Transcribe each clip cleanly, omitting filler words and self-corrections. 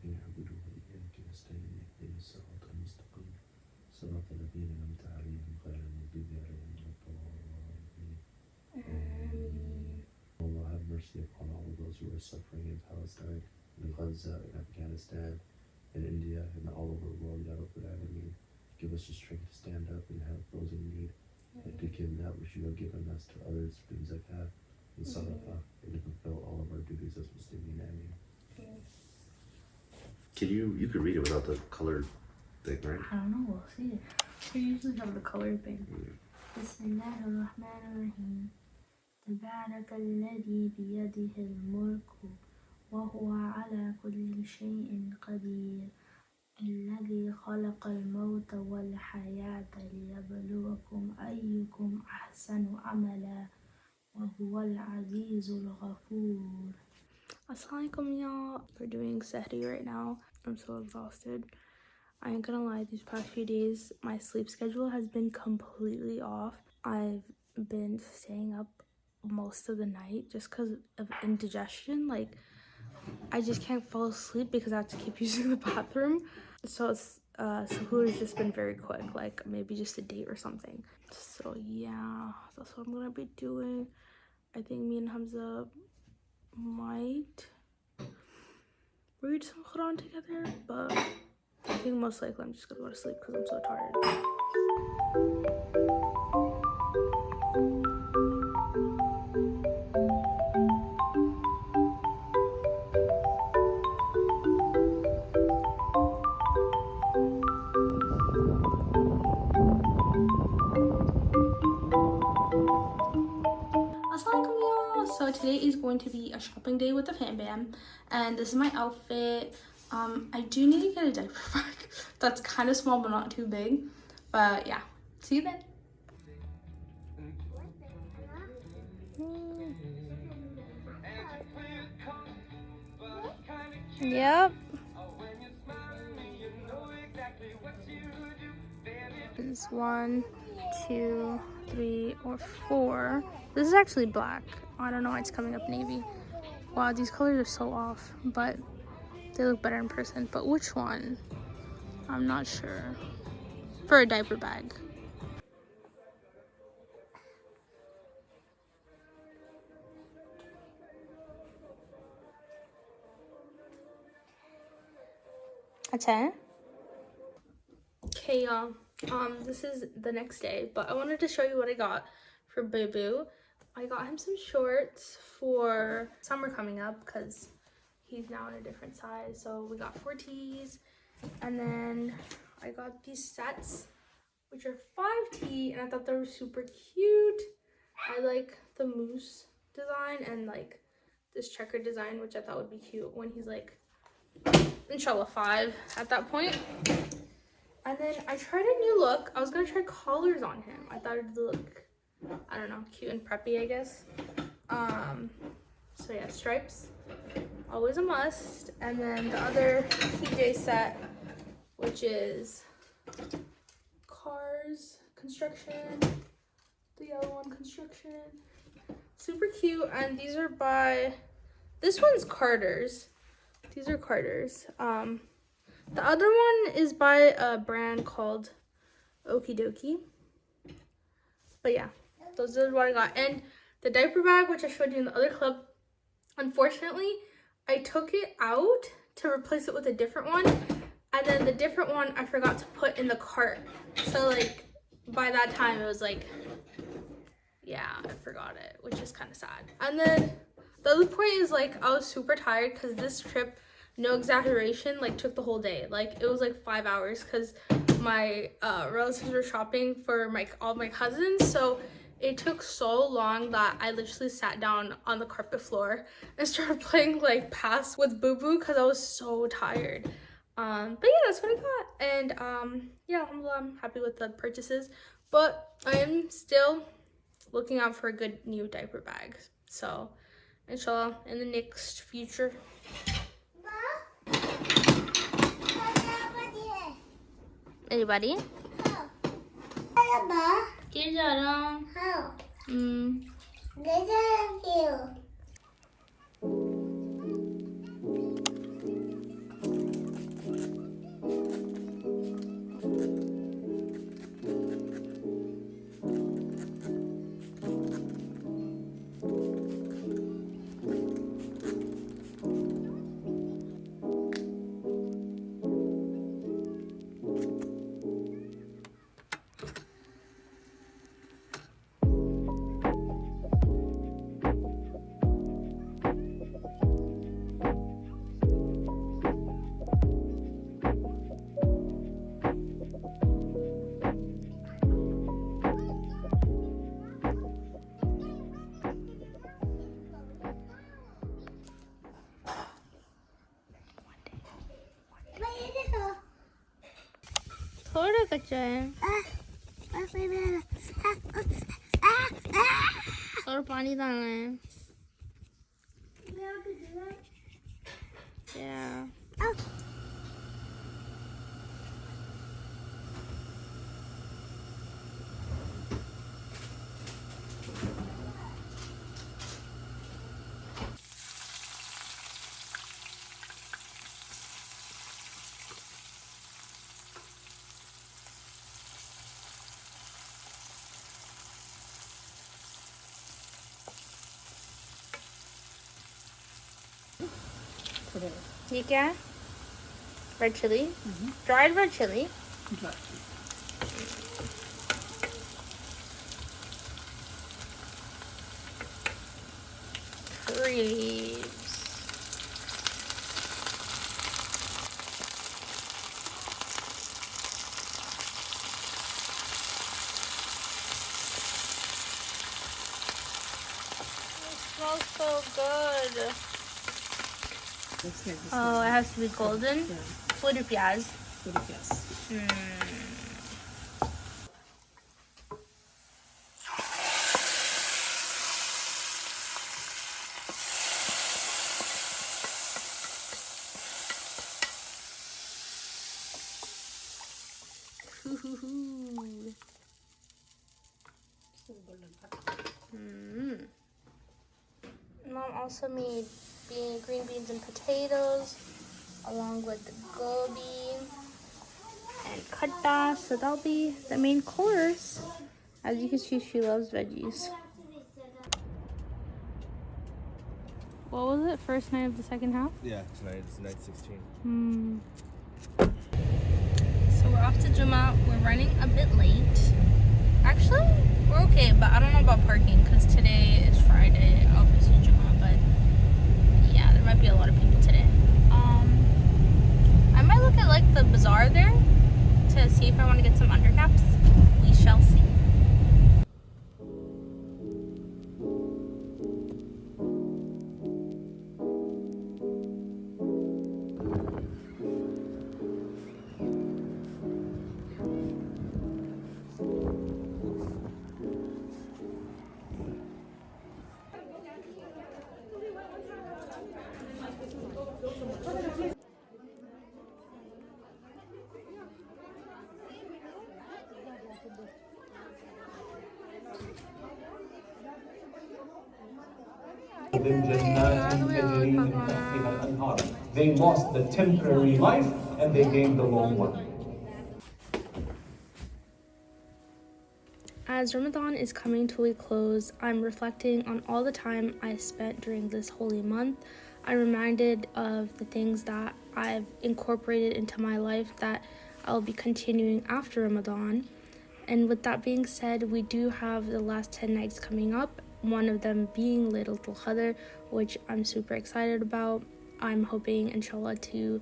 نعبد وإياك نستعين اهدنا الصراط المستقيم صراط الذين أنعمت عليهم غير المغضوب عليهم ولا الضالين. Allah have mercy upon all of those who are suffering in Palestine, in Gaza, in Afghanistan, in India, and all over the world. Ya Rabbal Alameen. Give us the strength to stand up and help those in need, and to give that which you have given us to others, things like that, and sadaqah, and to fulfill all of our duties as Muslimin. Ameen. Can you could read it without the colored thing, right? I don't know, we'll see. We usually have the colored thing. Bismillahirrahmanirrahim. تبارك الذي بيده الملك وهو على كل شيء قدير الذي خلق الموت والحياة ليبلوكم أيكم أحسن عملا وهو العزيز الغفور. Assalamualaikum y'all. We're doing Sehri right now. I'm so exhausted. I ain't gonna lie, these past few days my sleep schedule has been completely off. I've been staying up most of the night just because of indigestion. Like I just can't fall asleep because I have to keep using the bathroom. So it's Suhoor has just been very quick, like maybe just a date or something. So yeah, that's what I'm gonna be doing. I think me and Hamza might read some Quran together, but I think most likely I'm just gonna go to sleep because I'm so tired. So today is going to be a shopping day with the fam bam, and this is my outfit. I do need to get a diaper bag that's kind of small but not too big, but yeah, see you then. Yep. It's 1, 2, 3, or 4. This is actually black. I don't know why it's coming up navy. Wow, these colors are so off, but they look better in person. But which one? I'm not sure. For a diaper bag. Okay, y'all. This is the next day, but I wanted to show you what I got for Boo Boo. I got him some shorts for summer coming up because he's now in a different size. So we got 4 tees, and then I got these sets, which are 5T, and I thought they were super cute. I like the moose design and like this checker design, which I thought would be cute when he's like, inshallah, 5 at that point. And then I tried a new look. I was gonna try collars on him. I thought it'd look, I don't know, cute and preppy, I guess. So yeah, stripes, always a must. And then the other PJ set, which is Cars Construction, the yellow one, Construction. Super cute. And these are by, this one's Carter's. These are Carter's. The other one is by a brand called Okie Dokie. But yeah, those are what I got. And the diaper bag, which I showed you in the other clip, unfortunately, I took it out to replace it with a different one. And then the different one I forgot to put in the cart. So like by that time it was like, yeah, I forgot it, which is kind of sad. And then the other point is like I was super tired because this trip, no exaggeration, like took the whole day. Like it was like 5 hours because my relatives were shopping for all my cousins. So it took so long that I literally sat down on the carpet floor and started playing like Pass with Boo Boo because I was so tired. But yeah, that's what I got. And yeah, alhamdulillah, I'm happy with the purchases. But I am still looking out for a good new diaper bag. So inshallah, in the next future. Anybody? Kids are थोड़ा कच्चा है और पानी डालना है. Yeah. ये क्या है? Red chili? Dried red chili? Curry leaves. It smells so good. Oh, it has to be golden. Puri pyaz. Mom also made green beans and potatoes, along with the gobi and khatta. So that'll be the main course. As you can see, she loves veggies. What was it? First night of the second half? Yeah, tonight is night 16. So we're off to Juma. We're running a bit late. Actually, we're okay, but I don't know about parking because today is Friday, obviously Juma, but yeah, there might be a lot of people today. I might look at like the bazaar there to see if I want to get some undercaps. We shall see. They lost the temporary life and they gained the long one. As Ramadan is coming to a close, I'm reflecting on all the time I spent during this holy month. I'm reminded of the things that I've incorporated into my life that I'll be continuing after Ramadan. And with that being said, we do have the last 10 nights coming up, one of them being Laylatul Qadr, which I'm super excited about. I'm hoping, inshallah, to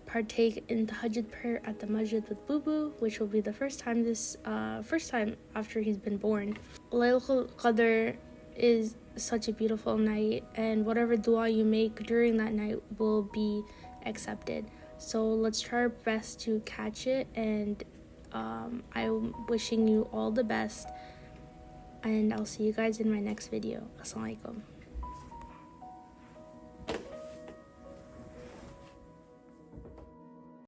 partake in the Tahajjud prayer at the masjid with Boo Boo, which will be the first time after he's been born. Laylatul Qadr is such a beautiful night, and whatever dua you make during that night will be accepted. So let's try our best to catch it, and I'm wishing you all the best, and I'll see you guys in my next video. Assalamu alaikum.